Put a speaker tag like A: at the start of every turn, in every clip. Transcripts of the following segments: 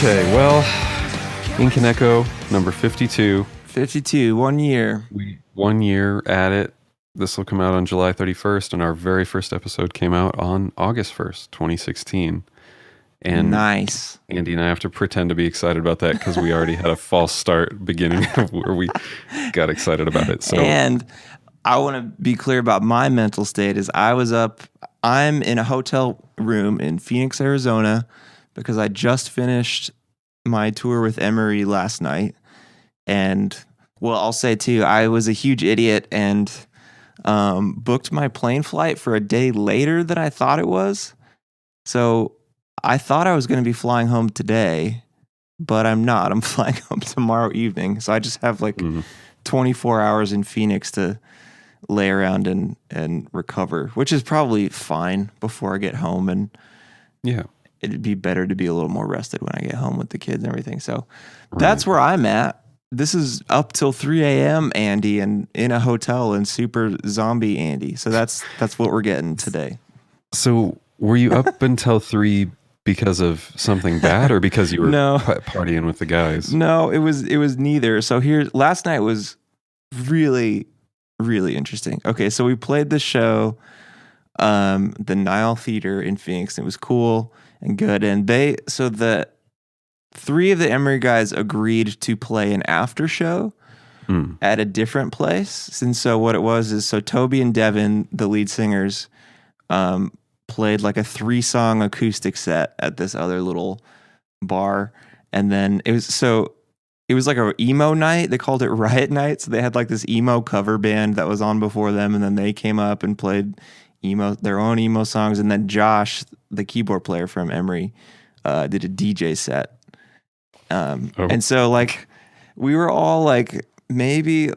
A: Okay, well, Ink and Echo, number 52.
B: 52, 1 year.
A: 1 year at it. This will come out on July 31st, and our very first episode came out on August 1st, 2016. And
B: nice.
A: Andy and I have to pretend to be excited about that because we already had a false start beginning of where we got excited about it. So,
B: and I want to be clear about my mental state is I'm in a hotel room in Phoenix, Arizona, because I just finished my tour with Emery last night. And, well, I'll say too, I was a huge idiot and booked my plane flight for a day later than I thought it was. So I thought I was going to be flying home today, but I'm not. I'm flying home tomorrow evening. So I just have 24 hours in Phoenix to lay around and recover, which is probably fine before I get home. And
A: yeah,
B: it'd be better to be a little more rested when I get home with the kids and everything. So that's where I'm at. This is up till 3 a.m. Andy, and in a hotel in super zombie Andy. So that's what we're getting today.
A: So were you up until 3 because of something bad or because you were partying with the guys?
B: No, it was neither. So last night was really, really interesting. Okay, so we played the show, the Nile Theater in Phoenix. It was cool and good. And the 3 of the Emery guys agreed to play an after show at a different place. And so what it was is, so Toby and Devin, the lead singers, played like a 3-song acoustic set at this other little bar. And then it was like a emo night. They called it Riot Night. So they had like this emo cover band that was on before them. And then they came up and played their own emo songs. And then Josh, the keyboard player from Emery, did a DJ set. And so like we were all like, maybe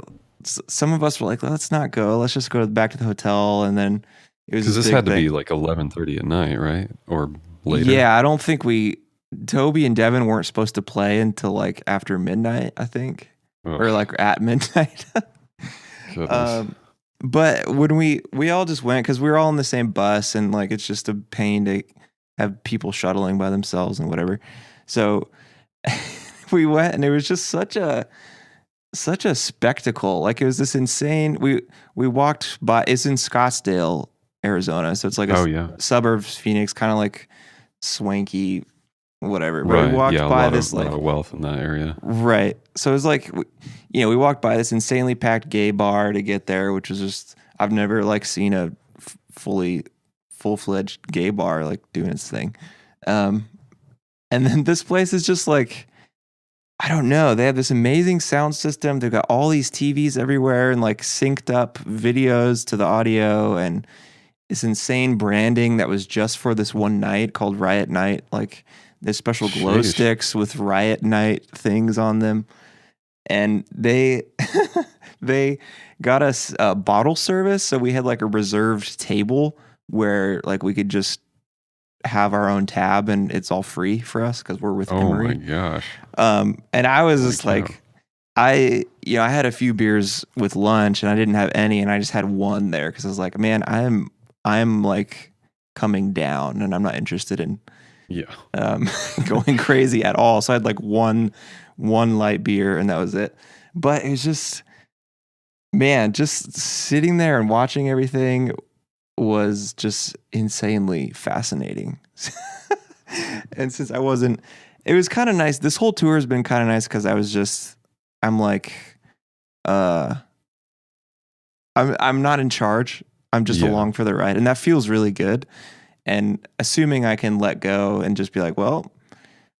B: some of us were like, let's not go. Let's just go back to the hotel. And then it was
A: because this had to be like 11:30 at night, right? Or later.
B: Yeah, I don't think Toby and Devin weren't supposed to play until like after midnight, I think, or like at midnight. But when we all just went because we were all in the same bus, and like it's just a pain to have people shuttling by themselves and whatever. So we went, and it was just such a spectacle. Like it was this insane. We walked by. It's in Scottsdale, Arizona, so it's like suburbs Phoenix, kind of like swanky, whatever. But we walked by this like a lot
A: of wealth in that area,
B: right? So it was like, we walked by this insanely packed gay bar to get there, which was just, I've never like seen a full-fledged gay bar like doing its thing. And then this place is just like, I don't know. They have this amazing sound system. They've got all these TVs everywhere and like synced up videos to the audio, and this insane branding that was just for this one night called Riot Night. Like there's special glow sticks with Riot Night things on them. And they got us a bottle service. So we had like a reserved table where like we could just have our own tab and it's all free for us because we're with Emery.
A: Oh my gosh.
B: And I was just like, I had a few beers with lunch and I didn't have any, and I just had one there because I was like, man, I'm like coming down and I'm not interested in going crazy at all. So I had like one light beer and that was it. But it was just, man, just sitting there and watching everything was just insanely fascinating. And since it was kind of nice. This whole tour has been kind of nice because I'm like, I'm not in charge. I'm just along for the ride. And that feels really good. And assuming I can let go and just be like, well,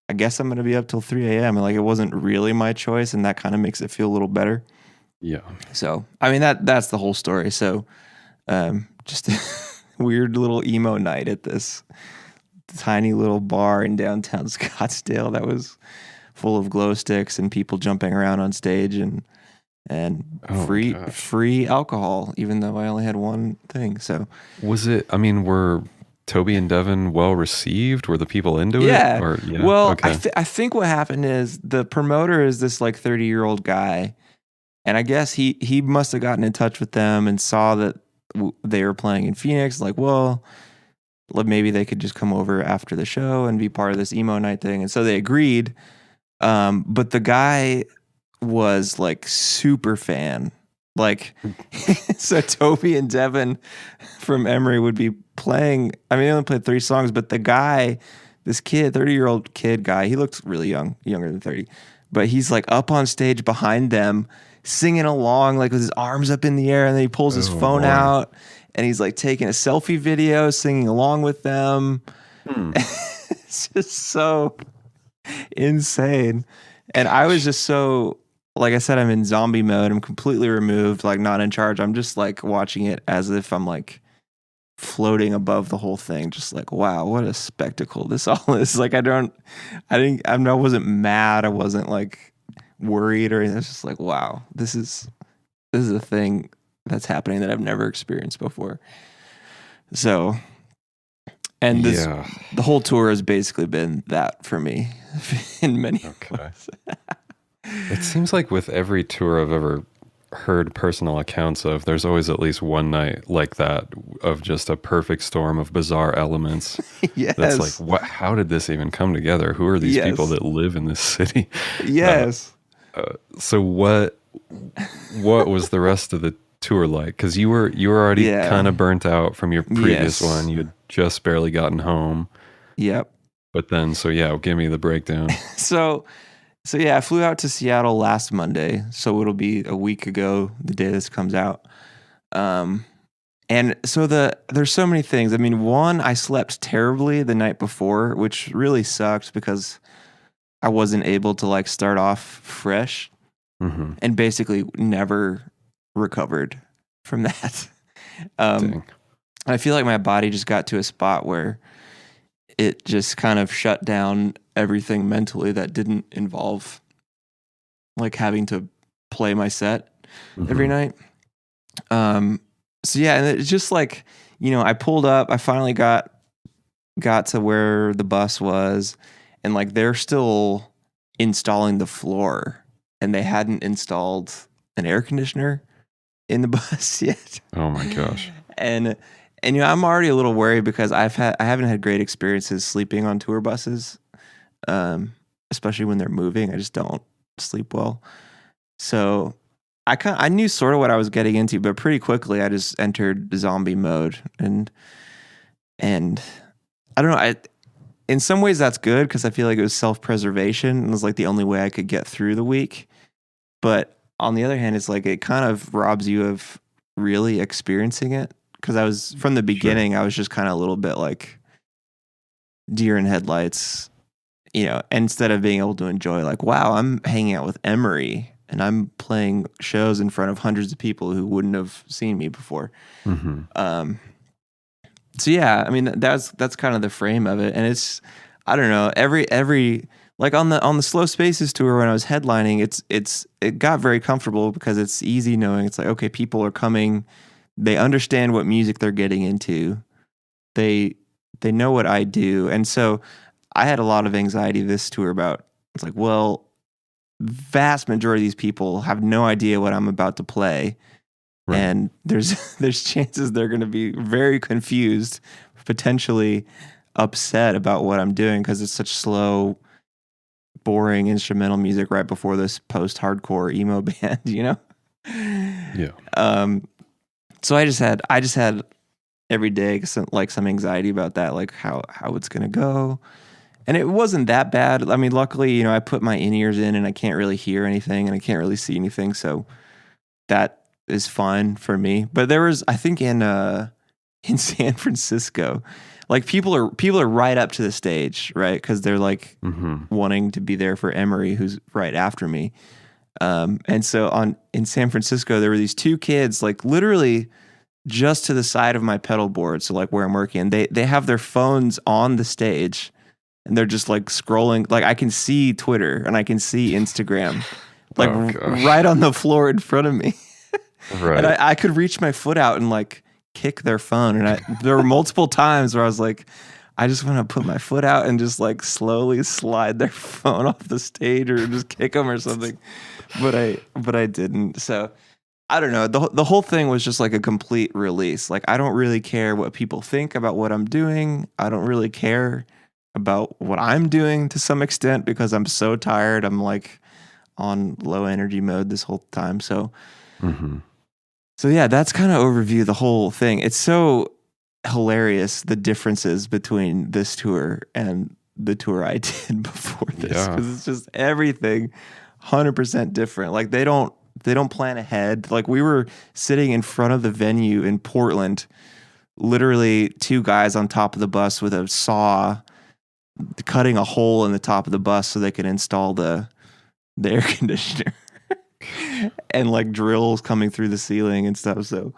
B: I guess I'm going to be up till 3 a.m. And like, it wasn't really my choice. And that kind of makes it feel a little better.
A: Yeah.
B: So, I mean, that's the whole story. So, just a weird little emo night at this tiny little bar in downtown Scottsdale that was full of glow sticks and people jumping around on stage and free alcohol, even though I only had one thing. So
A: were Toby and Devin well received? Were the people into it?
B: Yeah. Well, okay. I think what happened is the promoter is this like 30-year-old guy, and I guess he must have gotten in touch with them and saw that they were playing in Phoenix. Like, well, maybe they could just come over after the show and be part of this emo night thing. And so they agreed. But the guy was like super fan. Like, so Toby and Devin from Emery would be playing. I mean, they only played 3 songs, but the guy, this kid, 30-year-old kid guy, he looked really young, younger than 30. But he's like up on stage behind them, singing along, like with his arms up in the air, and then he pulls his phone out, and he's like taking a selfie video, singing along with them. It's just so insane. And I was just so, like I said, I'm in zombie mode. I'm completely removed, like not in charge. I'm just like watching it as if I'm like floating above the whole thing. Just like, wow, what a spectacle this all is. Like, I wasn't mad. I wasn't like worried or anything. It's just like, wow, this is a thing that's happening that I've never experienced before. So, and the whole tour has basically been that for me in many ways.
A: It seems like with every tour I've ever heard personal accounts of, there's always at least one night like that of just a perfect storm of bizarre elements.
B: Yes.
A: That's like, what? How did this even come together? Who are these people that live in this city?
B: Yes.
A: So what was the rest of the tour like? Because you were already kind of burnt out from your previous one. You had just barely gotten home.
B: Yep.
A: But then, give me the breakdown.
B: So I flew out to Seattle last Monday. So it'll be a week ago the day this comes out. And so there's so many things. I mean, one, I slept terribly the night before, which really sucked because I wasn't able to like start off fresh, and basically never recovered from that. I feel like my body just got to a spot where it just kind of shut down everything mentally that didn't involve like having to play my set every night. So yeah, and it's just like, I pulled up, I finally got to where the bus was, and like they're still installing the floor, and they hadn't installed an air conditioner in the bus yet.
A: Oh my gosh.
B: And I'm already a little worried because I haven't had great experiences sleeping on tour buses, especially when they're moving. I just don't sleep well. So I knew sort of what I was getting into, but pretty quickly I just entered zombie mode, and I don't know. In some ways that's good because I feel like it was self-preservation and it was like the only way I could get through the week. But on the other hand, it's like it kind of robs you of really experiencing it. Because I was, from the beginning, I was just kind of a little bit like deer in headlights, instead of being able to enjoy like, wow, I'm hanging out with Emery and I'm playing shows in front of hundreds of people who wouldn't have seen me before. So yeah, I mean, that's kind of the frame of it. And it's, I don't know, every like on the Slow Spaces tour when I was headlining, it got very comfortable because it's easy knowing it's like, okay, people are coming. They understand what music they're getting into. They know what I do. And so I had a lot of anxiety this tour about, it's like, well, vast majority of these people have no idea what I'm about to play. Right. And there's chances they're going to be very confused, potentially upset about what I'm doing because it's such slow, boring instrumental music right before this post-hardcore emo band, Yeah. So I just had every day some anxiety about that, like how it's gonna go, and it wasn't that bad. I mean, luckily, I put my in-ears in and I can't really hear anything and I can't really see anything, so that is fine for me. But there was, I think, in San Francisco, like people are right up to the stage, right? Because they're like wanting to be there for Emery, who's right after me. And so in San Francisco, there were these 2 kids, like literally just to the side of my pedal board. So like where I'm working, they have their phones on the stage and they're just like scrolling. Like I can see Twitter and I can see Instagram, like right on the floor in front of me. Right. And I could reach my foot out and like kick their phone. And there were multiple times where I was like, I just want to put my foot out and just like slowly slide their phone off the stage or just kick them or something. But I didn't. So I don't know. The whole thing was just like a complete release. Like, I don't really care what people think about what I'm doing. I don't really care about what I'm doing to some extent because I'm so tired. I'm like on low energy mode this whole time. So,
A: Mm-hmm.
B: so yeah, that's kind of overview the whole thing. It's so hilarious the differences between this tour and the tour I did before this because it's just everything 100% different. Like they don't plan ahead. Like we were sitting in front of the venue in Portland, literally two guys on top of the bus with a saw cutting a hole in the top of the bus so they could install the air conditioner and like drills coming through the ceiling and stuff. So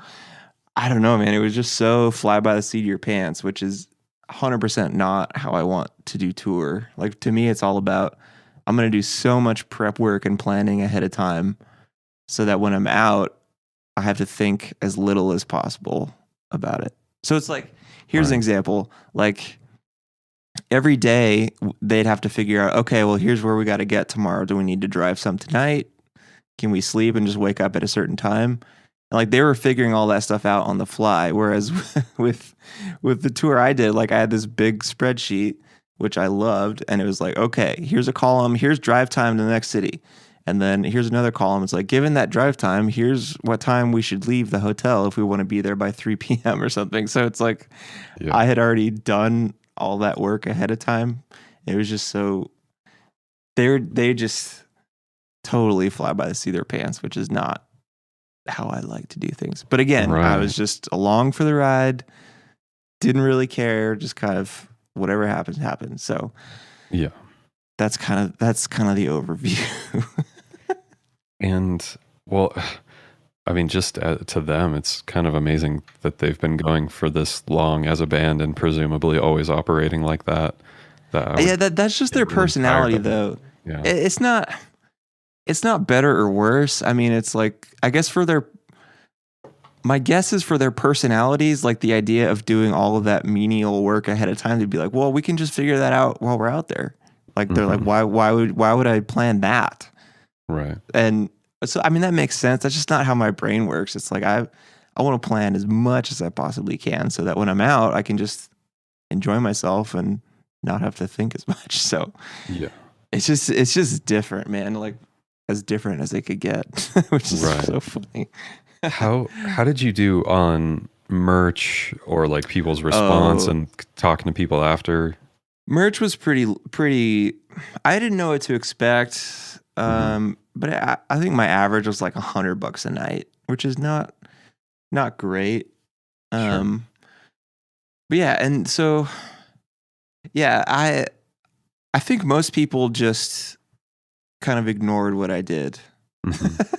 B: I don't know, man. It was just so fly by the seat of your pants, which is 100% not how I want to do tour. Like to me, it's all about I'm going to do so much prep work and planning ahead of time so that when I'm out, I have to think as little as possible about it. So it's like, here's an example. Like every day they'd have to figure out, okay, well, here's where we got to get tomorrow. Do we need to drive some tonight? Can we sleep and just wake up at a certain time? Like they were figuring all that stuff out on the fly. Whereas with the tour I did, like I had this big spreadsheet, which I loved. And it was like, okay, here's a column. Here's drive time to the next city. And then here's another column. It's like, given that drive time, here's what time we should leave the hotel if we want to be there by 3 p.m. or something. So it's like I had already done all that work ahead of time. It was just so they just totally fly by the seat of their pants, which is not how I like to do things. But again, I was just along for the ride, didn't really care, just kind of whatever happens. So
A: yeah,
B: that's kind of the overview.
A: And well, I mean, just to them, it's kind of amazing that they've been going for this long as a band and presumably always operating like that.
B: That's just their personality, though.
A: Yeah.
B: It's not better or worse. I mean, it's like, I guess my guess is for their personalities, like the idea of doing all of that menial work ahead of time, they'd be like, well, we can just figure that out while we're out there. Like they're like, why would I plan that?
A: Right.
B: And so, I mean, that makes sense. That's just not how my brain works. It's like, I want to plan as much as I possibly can so that when I'm out, I can just enjoy myself and not have to think as much. So yeah, it's just different, man. Like as different as they could get, which is so funny.
A: How did you do on merch or like people's response and talking to people after?
B: Merch was pretty. I didn't know what to expect, but I think my average was like $100 a night, which is not great. But yeah, and so yeah, I think most people just kind of ignored what I did.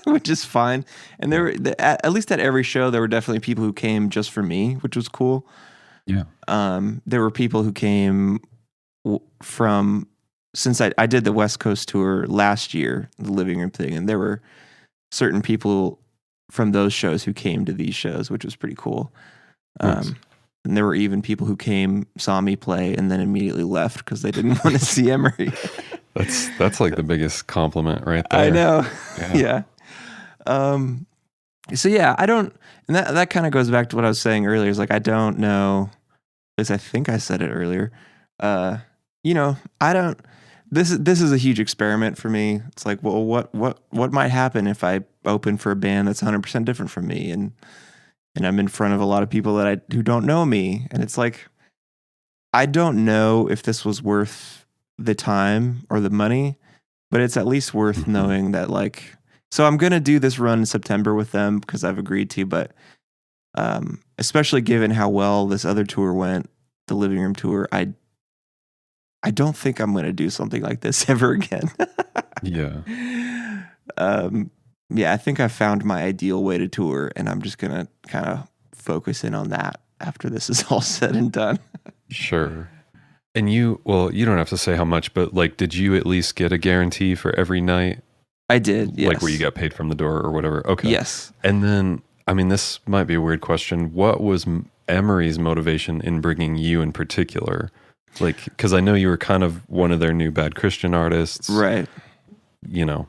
B: Which is fine. And there were, at least at every show, there were definitely people who came just for me, which was cool.
A: Yeah.
B: There were people who came from, since I did the West Coast tour last year, the living room thing, and there were certain people from those shows who came to these shows, which was pretty cool. Nice. And there were even people who came, saw me play, and then immediately left because they didn't want to see Emery.
A: That's like the biggest compliment right there.
B: I know. Yeah. So yeah, I don't, and that kind of goes back to what I was saying earlier. Is like, I don't know, at least I think I said it earlier. I don't, this is a huge experiment for me. It's like, well, what might happen if I open for a band that's 100% different from me? And I'm in front of a lot of people who don't know me. And it's like, I don't know if this was worth the time or the money, but it's at least worth knowing that, like, so I'm going to do this run in September with them because I've agreed to, but especially given how well this other tour went, the living room tour, I don't think I'm going to do something like this ever again.
A: Yeah.
B: Yeah, I think I found my ideal way to tour, and I'm just going to kind of focus in on that after this is all said and done.
A: Sure. And you don't have to say how much, but like, did you at least get a guarantee for every night?
B: I did, yes.
A: Like where you got paid from the door or whatever? Okay.
B: Yes.
A: And then, I mean, this might be a weird question. What was Emery's motivation in bringing you in particular? Like, because I know you were kind of one of their new Bad Christian artists.
B: Right.
A: You know.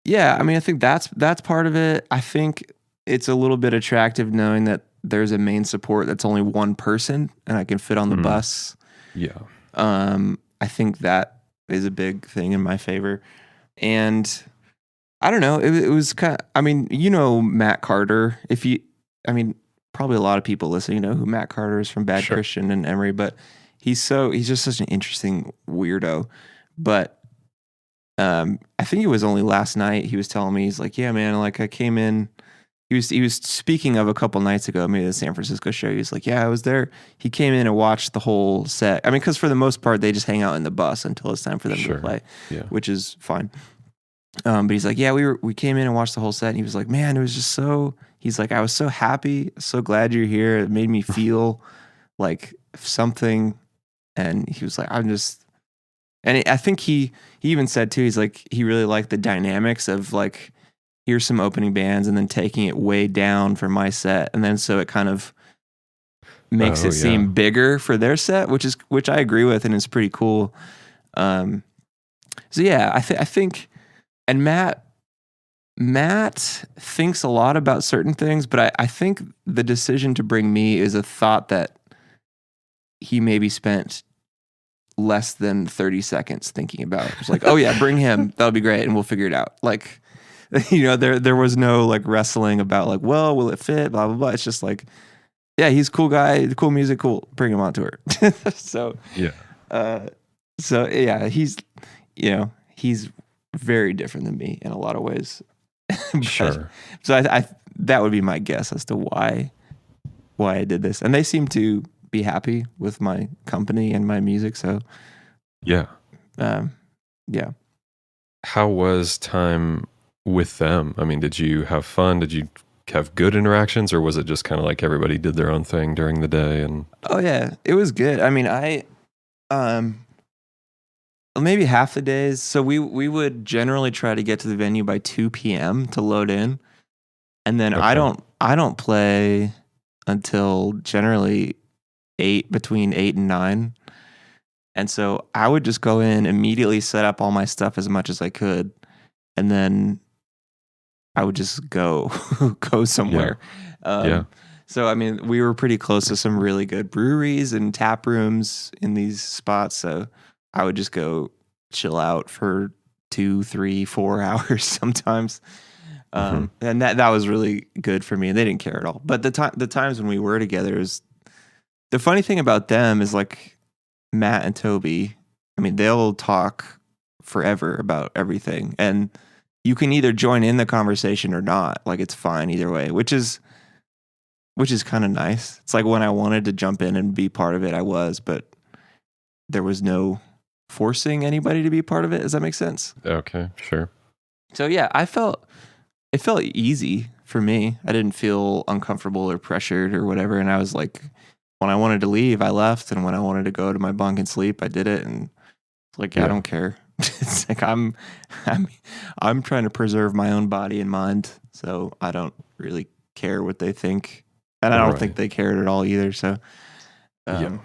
B: Yeah, I mean, I think that's part of it. I think it's a little bit attractive knowing that there's a main support that's only one person and I can fit on the
A: Mm,
B: bus.
A: yeah.
B: I think that is a big thing in my favor. And I don't know, it was kind of, I mean, Matt Carter. I mean, probably a lot of people listening know who Matt Carter is from Bad
A: Sure.
B: Christian and Emery, but he's just such an interesting weirdo. But I think it was only last night he was telling me, he's like, yeah, man, like I came in. He was speaking of a couple nights ago, maybe the San Francisco show. He was like, yeah, I was there. He came in and watched the whole set. I mean, because for the most part, they just hang out in the bus until it's time for them to
A: Sure.
B: play,
A: Yeah.
B: which is fine. But he's like, yeah, we came in and watched the whole set. And he was like, man, it was just so. He's like, I was so happy, so glad you're here. It made me feel like something. And he was like, I'm just. And I think he even said too. He's like, he really liked the dynamics of like, here's some opening bands and then taking it way down for my set, and then so it kind of makes
A: Oh,
B: it
A: yeah.
B: seem bigger for their set, which I agree with, and it's pretty cool. Um, so yeah, I think, and Matt thinks a lot about certain things, but I think the decision to bring me is a thought that he maybe spent less than 30 seconds thinking about. It's like, oh yeah, bring him. That'll be great. And we'll figure it out. Like, there was no like wrestling about like, well, will it fit? Blah, blah, blah. It's just like, yeah, he's a cool guy, cool music, cool. Bring him on tour. so,
A: Yeah.
B: uh, so yeah, he's very different than me in a lot of ways. but
A: Sure.
B: so I that would be my guess as to why I did this. And they seem to be happy with my company and my music. So,
A: Yeah.
B: um, yeah.
A: How was time with them? I mean, did you have fun? Did you have good interactions, or was it just kind of like everybody did their own thing during the day? And
B: Oh yeah, it was good. I mean, um, maybe half the days. So we would generally try to get to the venue by 2 p.m. to load in. And then
A: okay.
B: I don't play until generally between 8 and 9. And so I would just go in, immediately set up all my stuff as much as I could, and then I would just go go
A: Yeah.
B: somewhere.
A: Yeah.
B: So I mean, we were pretty close to some really good breweries and tap rooms in these spots. So I would just go chill out for 2, 3, 4 hours sometimes.
A: Hmm.
B: And that was really good for me. And they didn't care at all. But the times when we were together is the funny thing about them is like Matt and Toby. I mean, they'll talk forever about everything, and you can either join in the conversation or not. Like it's fine either way, which is kind of nice. It's like when I wanted to jump in and be part of it, I was, but there was no forcing anybody to be part of it. Does that make sense?
A: Okay. Sure.
B: So yeah, it felt easy for me. I didn't feel uncomfortable or pressured or whatever. And I was like, when I wanted to leave, I left, and when I wanted to go to my bunk and sleep, I did it. And it's like, I
A: Yeah.
B: don't care. It's like I'm I'm trying to preserve my own body and mind, so I don't really care what they think, and I don't think
A: Right.
B: they cared at all either. So,
A: Yeah.
B: um,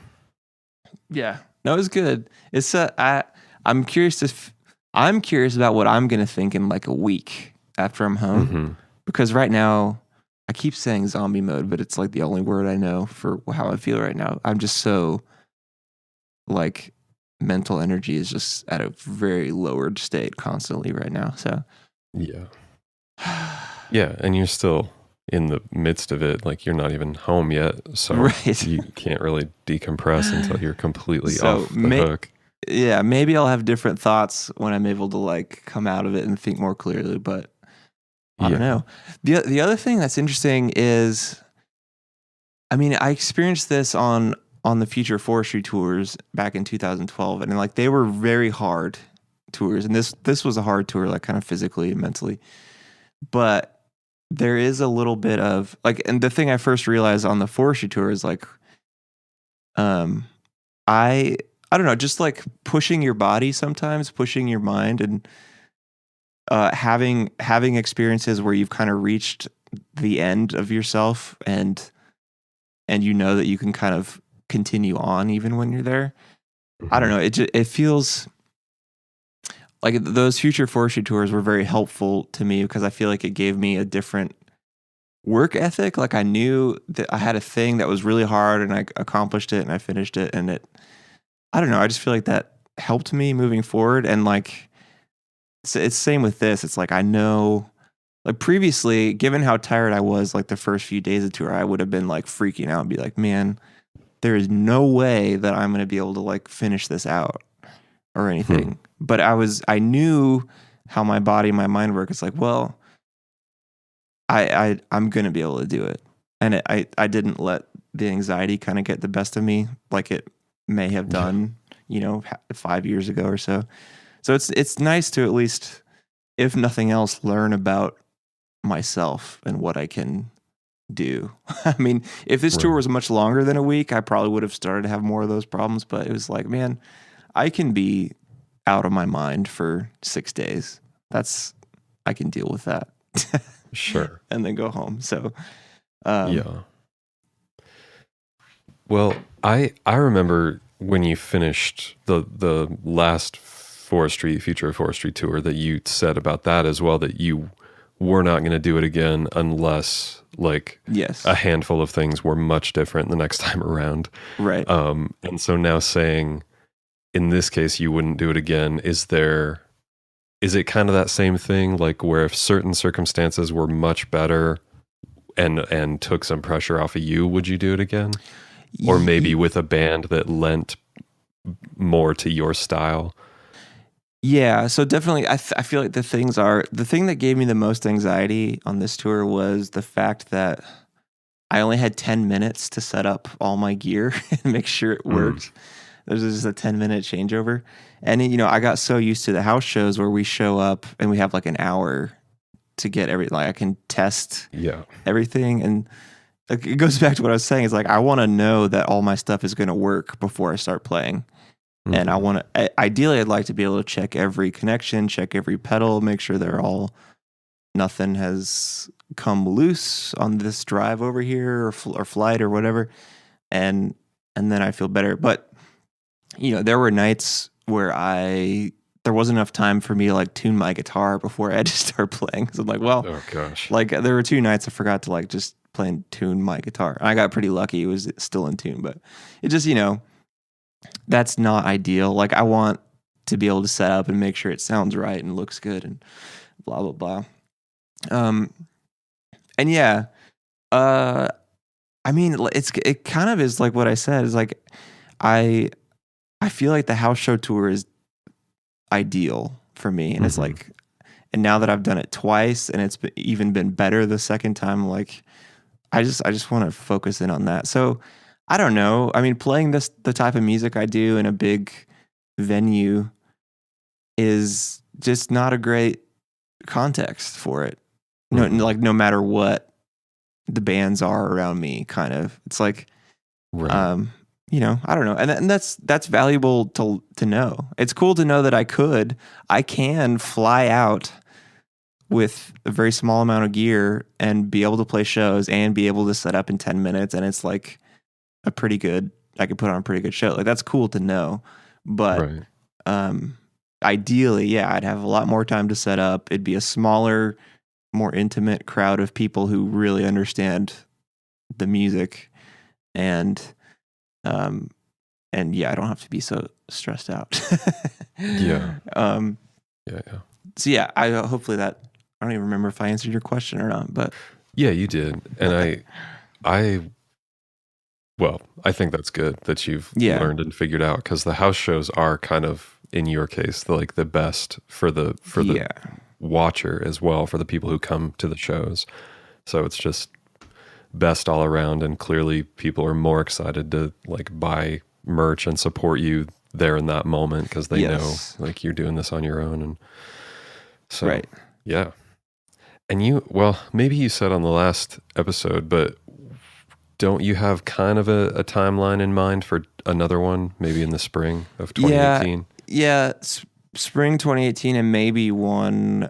B: yeah, no, it was good. It's I'm curious I'm curious about what I'm gonna think in like a week after I'm home,
A: Hmm.
B: because right now I keep saying zombie mode, but it's like the only word I know for how I feel right now. I'm just so like mental energy is just at a very lowered state constantly right now. So,
A: Yeah. Yeah. And you're still in the midst of it. Like you're not even home yet. So
B: right.
A: you can't really decompress until you're completely
B: So,
A: off the hook.
B: yeah, maybe I'll have different thoughts when I'm able to like come out of it and think more clearly, but I don't
A: Yeah.
B: know. The other thing that's interesting is, I mean, I experienced this on the Future Forestry tours back in 2012, and like they were very hard tours, and this was a hard tour, like kind of physically and mentally. But there is a little bit of like, and the thing I first realized on the forestry tour is like, um, I I don't know, just like pushing your body sometimes, pushing your mind, and having experiences where you've kind of reached the end of yourself, and you know that you can kind of continue on even when you're there. I don't
A: Hmm.
B: know. It feels like those Future Forestry tours were very helpful to me because I feel like it gave me a different work ethic. Like I knew that I had a thing that was really hard and I accomplished it and I finished it, and I don't know, I just feel like that helped me moving forward. And like it's same with this. It's like I know, like previously, given how tired I was like the first few days of tour, I would have been like freaking out and be like, man, there is no way that I'm going to be able to like finish this out or anything. But I knew how my body, my mind work. It's like, well, I'm going to be able to do it. And I didn't let the anxiety kind of get the best of me like it may have done, 5 years ago or so. So it's nice to at least, if nothing else, learn about myself and what I can do. I mean, if this tour was much longer than a week, I probably would have started to have more of those problems. But it was like, man, I can be out of my mind for 6 days. I can deal with that.
A: Sure.
B: And then go home. So,
A: yeah. Well, I remember when you finished the last Future Forestry tour that you said about that as well, that you were not going to do it again unless like a handful of things were much different the next time around.
B: Right.
A: And so now saying in this case you wouldn't do it again, is it kind of that same thing, like where if certain circumstances were much better and took some pressure off of you, would you do it again? Or maybe with a band that lent more to your style?
B: Yeah, so definitely I feel like the thing that gave me the most anxiety on this tour was the fact that I only had 10 minutes to set up all my gear and make sure it worked. There's just a 10-minute changeover. And I got so used to the house shows where we show up and we have like an hour to get everything. Like I can test everything. And it goes back to what I was saying. It's like I want to know that all my stuff is going to work before I start playing. And ideally, I'd like to be able to check every connection, check every pedal, make sure nothing has come loose on this drive over here or flight or whatever. And then I feel better. But, there were nights where there wasn't enough time for me to like tune my guitar before I had to start playing. So I'm like, well,
A: oh gosh,
B: like there were 2 nights I forgot to like just play and tune my guitar. And I got pretty lucky. It was still in tune, but it just, that's not ideal. Like I want to be able to set up and make sure it sounds right and looks good and blah, blah, blah. And yeah, I mean, it kind of is like what I said is like, I feel like the house show tour is ideal for me. And it's like, and now that I've done it twice and it's even been better the second time, like I just want to focus in on that. So I don't know. I mean, playing the type of music I do in a big venue is just not a great context for it. No matter what the bands are around me, kind of. It's like, I don't know. And that's valuable to know. It's cool to know that I can fly out with a very small amount of gear and be able to play shows and be able to set up in 10 minutes. And it's like I could put on a pretty good show. Like that's cool to know. But ideally, I'd have a lot more time to set up. It'd be a smaller, more intimate crowd of people who really understand the music. And I don't have to be so stressed out. So hopefully that, I don't even remember if I answered your question or not, but
A: yeah, you did. And I think that's good that you've learned and figured out, because the house shows are kind of, in your case, the best for the watcher as well, for the people who come to the shows. So it's just best all around, and clearly people are more excited to like buy merch and support you there in that moment because they know like you're doing this on your own. And so yeah. And maybe you said on the last episode, but don't you have kind of a timeline in mind for another one, maybe in the spring of 2018?
B: Yeah, spring 2018, and maybe one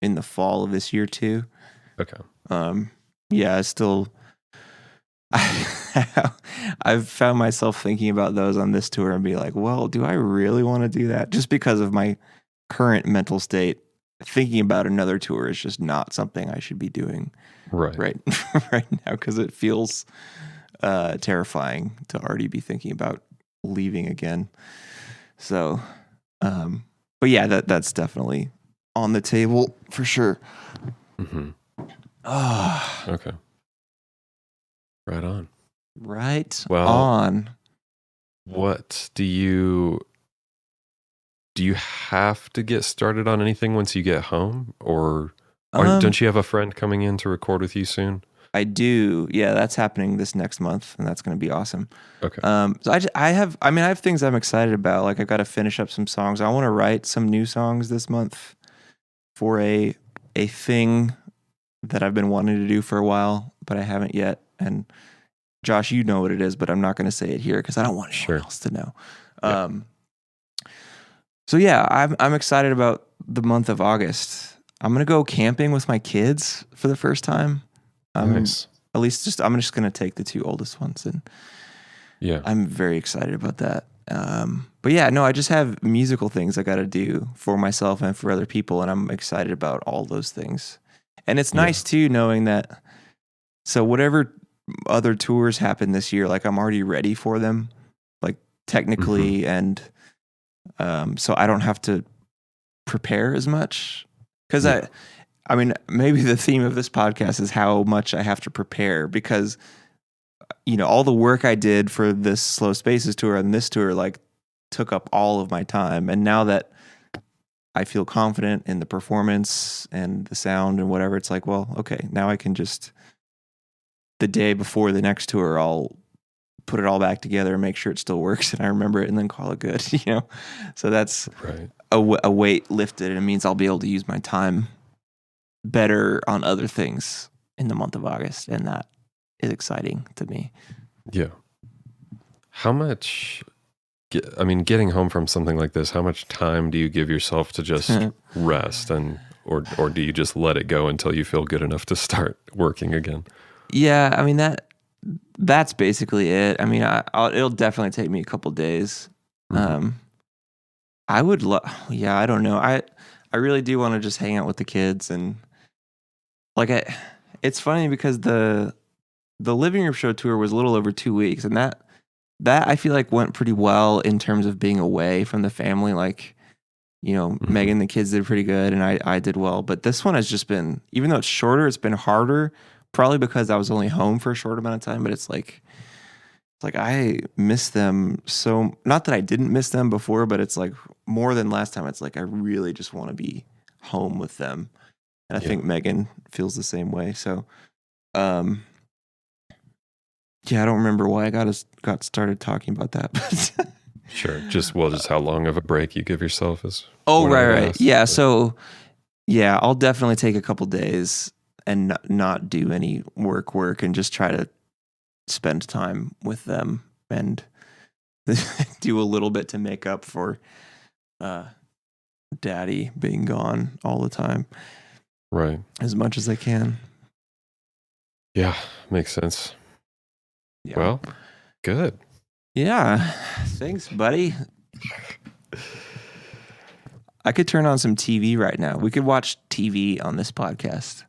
B: in the fall of this year too.
A: Okay.
B: I've found myself thinking about those on this tour and be like, well, do I really want to do that? Just because of my current mental state, thinking about another tour is just not something I should be doing right now, because it feels terrifying to already be thinking about leaving again. So, but yeah, that's definitely on the table for sure.
A: Mm-hmm. Okay. Right on. What do you have to get started on anything once you get home, or don't you have a friend coming in to record with you soon?
B: I do. Yeah, that's happening this next month, and that's going to be awesome.
A: Okay.
B: So I have things I'm excited about. Like, I've got to finish up some songs. I want to write some new songs this month for a thing that I've been wanting to do for a while, but I haven't yet. And Josh, you know what it is, but I'm not going to say it here because I don't want anyone else to know. Yeah. So yeah, I'm excited about the month of August. I'm going to go camping with my kids for the first time.
A: Nice.
B: I'm just going to take the 2 oldest ones, and I'm very excited about that. But yeah, no, I just have musical things I got to do for myself and for other people, and I'm excited about all those things. And it's nice too, knowing that, so whatever other tours happen this year, like, I'm already ready for them, like, technically, and so I don't have to prepare as much, because I mean, maybe the theme of this podcast is how much I have to prepare, because, you know, all the work I did for this Slow Spaces tour and this tour, like, took up all of my time. And now that I feel confident in the performance and the sound and whatever, it's like, well, okay, now I can just, the day before the next tour, I'll put it all back together and make sure it still works and I remember it, and then call it good, you know? So that's a weight lifted, and it means I'll be able to use my time better on other things in the month of August, and that is exciting to me.
A: Yeah. How much, getting home from something like this, how much time do you give yourself to just rest, or do you just let it go until you feel good enough to start working again? Yeah,
B: I mean, that's basically it. I mean, it'll definitely take me a couple days. Mm-hmm. I would I don't know. I really do want to just hang out with the kids, and like, it's funny because the Living Room Show tour was a little over 2 weeks, and that I feel like went pretty well in terms of being away from the family. Like, you know, mm-hmm. Megan, the kids did pretty good, and I did well. But this one has just been, even though it's shorter, it's been harder, probably because I was only home for a short amount of time. But it's like I miss them so, not that I didn't miss them before, but it's like more than last time. It's like I really just want to be home with them. And I think Megan feels the same way. So, I don't remember why I got started talking about that.
A: Sure. Just how long of a break you give yourself is.
B: Oh, right. Yeah. So, I'll definitely take a couple days and not do any work and just try to spend time with them and do a little bit to make up for daddy being gone all the time.
A: Right.
B: As much as I can.
A: Yeah, makes sense.
B: Yeah.
A: Well, good.
B: Yeah. Thanks, buddy. I could turn on some TV right now. We could watch TV on this podcast.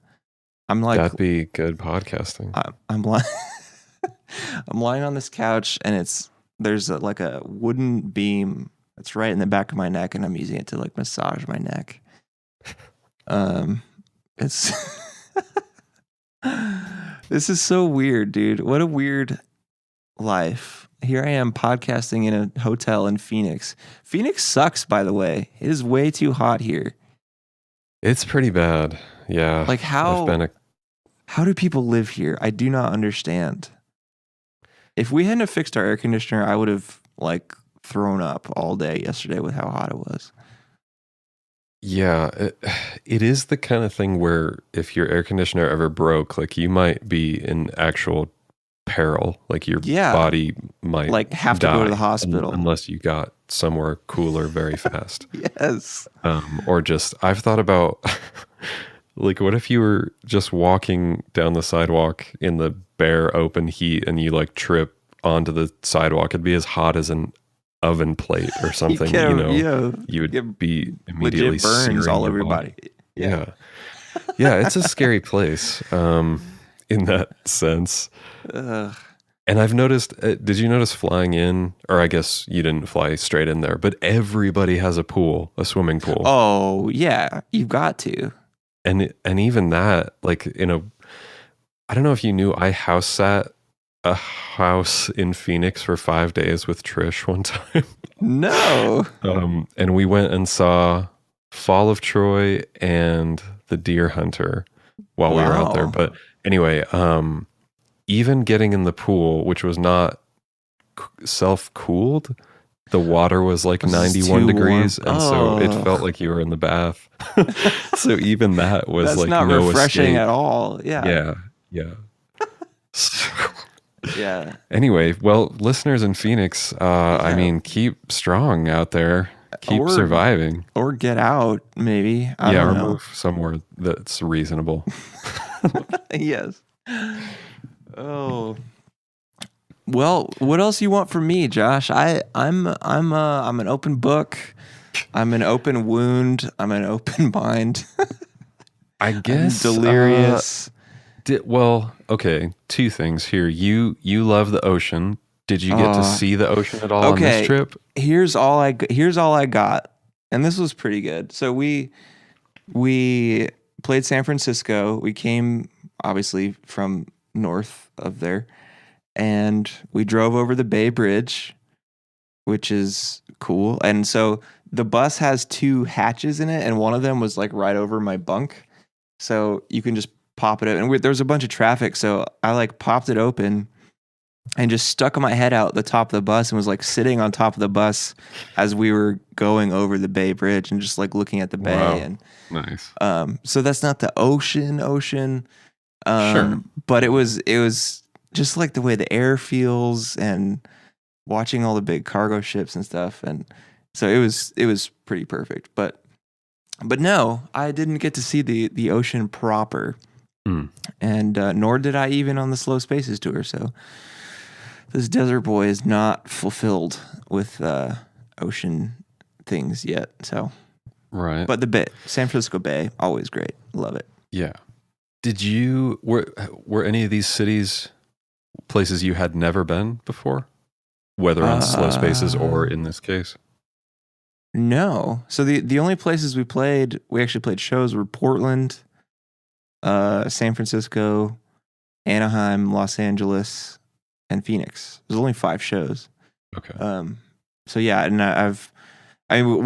B: I'm like,
A: that'd be good podcasting.
B: I'm lying on this couch, and there's like a wooden beam that's right in the back of my neck, and I'm using it to like massage my neck. It's this is so weird, dude. What a weird life. Here I am podcasting in a hotel in Phoenix. Phoenix sucks, by the way. It is way too hot here.
A: It's pretty bad. Yeah.
B: Like, how do people live here? I do not understand. If we hadn't fixed our air conditioner, I would have like thrown up all day yesterday with how hot it was.
A: Yeah, it is the kind of thing where if your air conditioner ever broke, like, you might be in actual peril. Like, your body might
B: like have to go to the hospital
A: unless you got somewhere cooler very fast.
B: Yes.
A: Or just, I've thought about like, what if you were just walking down the sidewalk in the bare open heat and you like trip onto the sidewalk? It'd be as hot as an oven plate or something, you would be immediately
B: legit burns all over your body.
A: Yeah. Yeah, it's a scary place in that sense. And I've noticed, did you notice flying in, or I guess you didn't fly straight in there, but everybody has a pool, a swimming pool.
B: Oh, yeah, you've got to.
A: And even that, like, I don't know if you knew, I house sat a house in Phoenix for 5 days with Trish one time.
B: No.
A: And we went and saw Fall of Troy and The Deer Hunter while we were out there. But anyway, even getting in the pool, which was not self-cooled, the water was like 91 degrees, and so it felt like you were in the bath. So even that was
B: that's
A: like
B: not
A: no
B: refreshing
A: escape
B: at all. Yeah.
A: Yeah. Anyway, well, listeners in Phoenix, I mean, keep strong out there. Keep surviving.
B: Or get out, maybe. I don't know.
A: Move somewhere that's reasonable.
B: Yes. Oh. Well, what else you want from me, Josh? I'm an open book. I'm an open wound. I'm an open mind.
A: I guess
B: I'm delirious.
A: Okay. Two things here. You love the ocean. Did you get to see the ocean at all on this trip?
B: Here's all I got, and this was pretty good. So we played San Francisco. We came obviously from north of there, and we drove over the Bay Bridge, which is cool. And so the bus has 2 hatches in it, and one of them was like right over my bunk, so you can just pop it out. And there was a bunch of traffic, so I like popped it open and just stuck my head out the top of the bus and was like sitting on top of the bus as we were going over the Bay Bridge and just like looking at the bay.
A: Wow.
B: And
A: nice.
B: So that's not the ocean.
A: Sure.
B: But it was just like the way the air feels and watching all the big cargo ships and stuff. And so it was pretty perfect. But no, I didn't get to see the ocean proper. And nor did I even on the Slow Spaces tour. So this desert boy is not fulfilled with ocean things yet. So
A: right.
B: But the Bay, San Francisco Bay, always great. Love it.
A: Yeah. Were any of these cities places you had never been before? Whether on Slow Spaces or in this case?
B: No. So the only places we actually played shows were Portland, San Francisco, Anaheim, Los Angeles, and Phoenix. There's only 5 shows.
A: Okay.
B: So yeah, and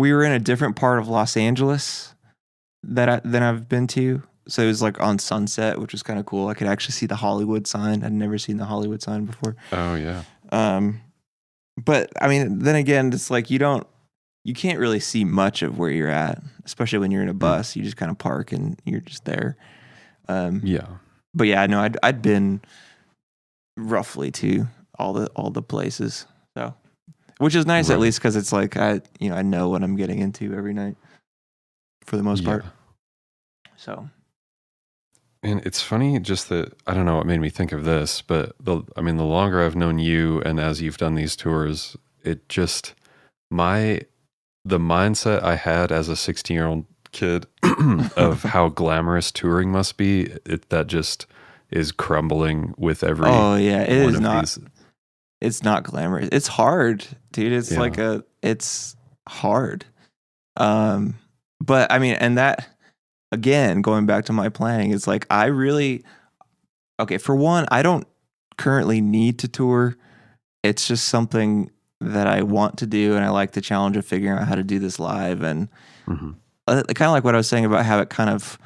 B: we were in a different part of Los Angeles than I've been to. So it was like on Sunset, which was kind of cool. I could actually see the Hollywood sign. I'd never seen the Hollywood sign before.
A: Oh yeah.
B: But I mean, then again, it's like you can't really see much of where you're at, especially when you're in a bus. You just kind of park and you're just there.
A: Yeah. But
B: yeah, no, I'd been roughly to all the places. So, which is nice, right. At least because it's like I know what I'm getting into every night for the most part. So.
A: And it's funny just that, I don't know what made me think of this, but the longer I've known you and as you've done these tours, it just, the mindset I had as a 16-year-old kid of how glamorous touring must be, that just is crumbling with every
B: it is not. It's not glamorous. It's hard, dude. It's it's hard. But I mean, and that, again, going back to my planning, it's like for one, I don't currently need to tour. It's just something that I want to do, and I like the challenge of figuring out how to do this live. And kind of like what I was saying about how it kind of,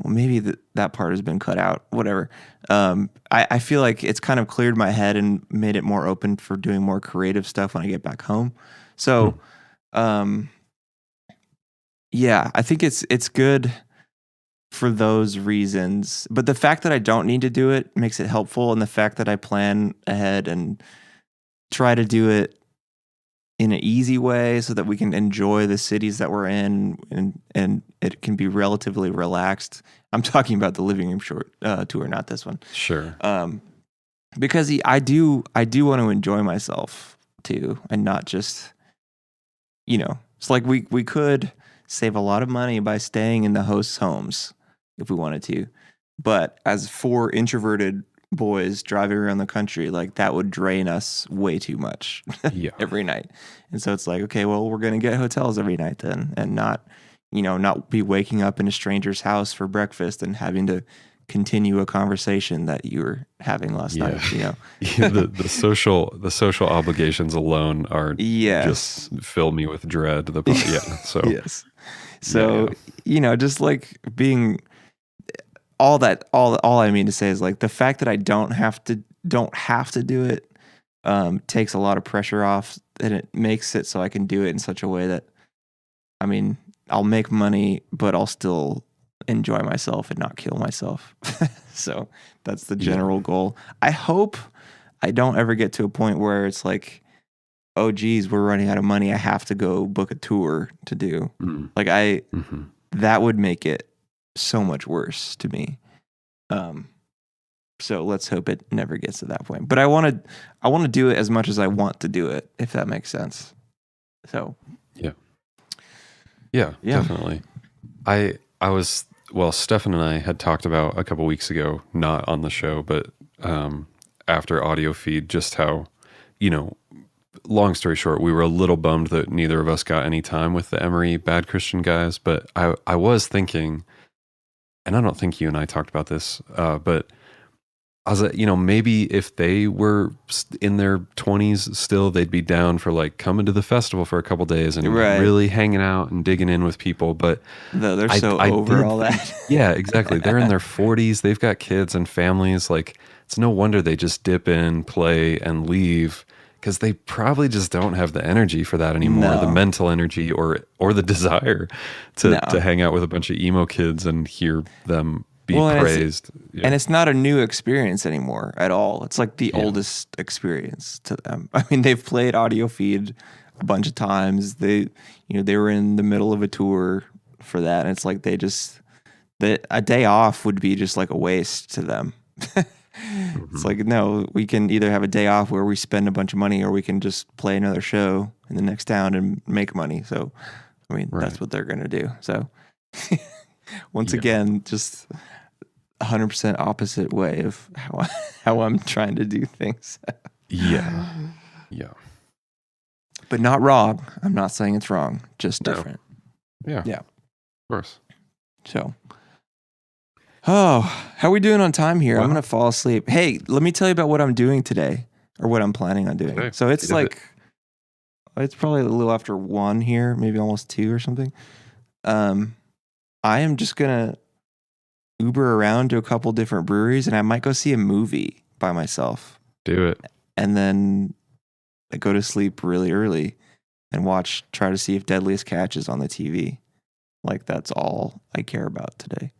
B: maybe that part has been cut out, whatever. I feel like it's kind of cleared my head and made it more open for doing more creative stuff when I get back home. So, yeah, I think it's good for those reasons. But the fact that I don't need to do it makes it helpful. And the fact that I plan ahead and try to do it in an easy way so that we can enjoy the cities that we're in and it can be relatively relaxed. I'm talking about the Living Room tour, not this one.
A: Sure.
B: Because I do want to enjoy myself too, and not just, it's like we could save a lot of money by staying in the host's homes if we wanted to. But as 4 introverted boys driving around the country, like that would drain us way too much every night. And so it's like, okay, well, we're going to get hotels every night then, and not be waking up in a stranger's house for breakfast and having to continue a conversation that you were having last night.
A: The social obligations alone are just fill me with dread.
B: So just like being all I mean to say is like the fact that I don't have to do it takes a lot of pressure off, and it makes it so I can do it in such a way that, I mean, I'll make money, but I'll still enjoy myself and not kill myself. So that's the general goal. I hope I don't ever get to a point where it's like, oh geez, we're running out of money, I have to go book a tour to do. Like that would make it so much worse to me. So let's hope it never gets to that point. But I want to do it as much as I want to do it, if that makes sense. So
A: yeah, definitely. Stefan and I had talked about a couple weeks ago, not on the show, but after audio feed, just how, long story short, we were a little bummed that neither of us got any time with the Emery Bad Christian guys. But I was thinking, and I don't think you and I talked about this, but I was like, maybe if they were in their 20s still, they'd be down for like coming to the festival for a couple days and really hanging out and digging in with people. But
B: no, they're over all that.
A: Yeah, exactly. They're in their 40s. They've got kids and families. Like, it's no wonder they just dip in, play, and leave, because they probably just don't have the energy for that anymore, the mental energy or the desire to hang out with a bunch of emo kids and hear them be praised.
B: And it's not a new experience anymore at all. It's like the oldest experience to them. I mean, they've played audio feed a bunch of times. They were in the middle of a tour for that. And it's like a day off would be just like a waste to them. It's like, no, we can either have a day off where we spend a bunch of money, or we can just play another show in the next town and make money. So, I mean, that's what they're going to do. So once again, just 100% opposite way of how I'm trying to do things.
A: Yeah.
B: But not wrong. I'm not saying it's wrong, just different.
A: Yeah.
B: Yeah.
A: Of course.
B: So, how are we doing on time here? Wow. I'm going to fall asleep. Hey, let me tell you about what I'm doing today, or what I'm planning on doing. Okay. So it's it's probably a little after 1 here, maybe almost 2 or something. I am just going to Uber around to a couple different breweries, and I might go see a movie by myself.
A: Do it.
B: And then I go to sleep really early and try to see if Deadliest Catch is on the TV. Like, that's all I care about today.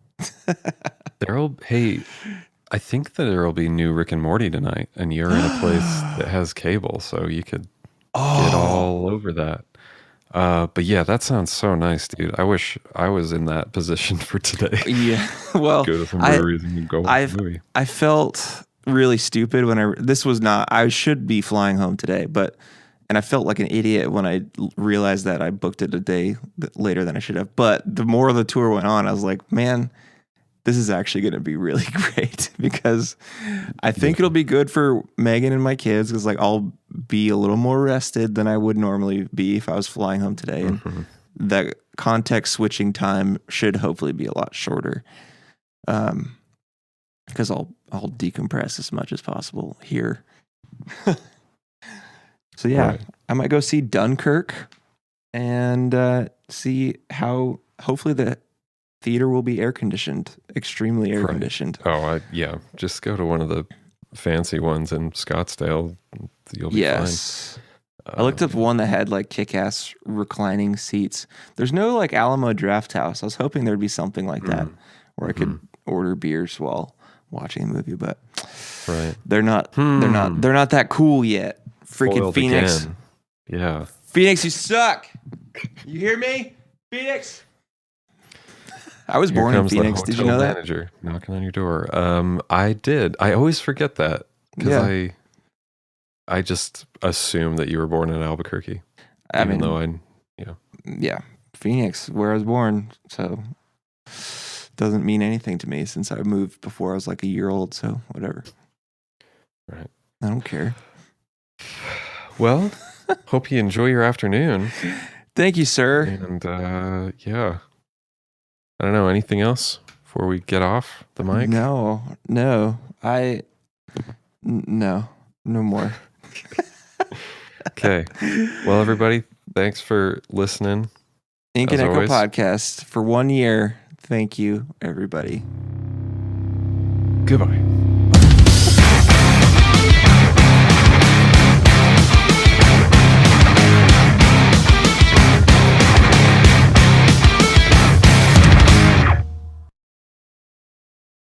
A: I think that there'll be new Rick and Morty tonight, and you're in a place that has cable, so you could get all over that. But yeah, that sounds so nice, dude. I wish I was in that position for today.
B: Yeah, well,
A: go to some breweries and go watch a movie.
B: I felt really stupid when I should be flying home today, and I felt like an idiot when I realized that I booked it a day later than I should have. But the more the tour went on, I was like, man, this is actually going to be really great, because I think it'll be good for Megan and my kids, because like I'll be a little more rested than I would normally be if I was flying home today. And that context switching time should hopefully be a lot shorter, because I'll decompress as much as possible here. So yeah, I might go see Dunkirk and see how hopefully the theater will be air conditioned, extremely air conditioned.
A: Just go to one of the fancy ones in Scottsdale. You'll be fine.
B: I looked up one that had like kick-ass reclining seats. There's no like Alamo Draft House. I was hoping there'd be something like that where I could order beers while watching the movie, but they're not. They're not that cool yet. Freaking foiled Phoenix.
A: Again. Yeah.
B: Phoenix, you suck. You hear me? Phoenix. I was born in Phoenix. Did you know that?
A: Manager knocking on your door. I did. I always forget that because I just assume that you were born in Albuquerque.
B: Yeah, Phoenix, where I was born. So doesn't mean anything to me since I moved before I was like a year old. So whatever.
A: Right.
B: I don't care.
A: Well, hope you enjoy your afternoon.
B: Thank you, sir.
A: And yeah, I don't know. Anything else before we get off the mic?
B: No, no more.
A: Okay. Well, everybody, thanks for listening.
B: Ink and Echo Podcast for 1 year. Thank you, everybody.
A: Goodbye.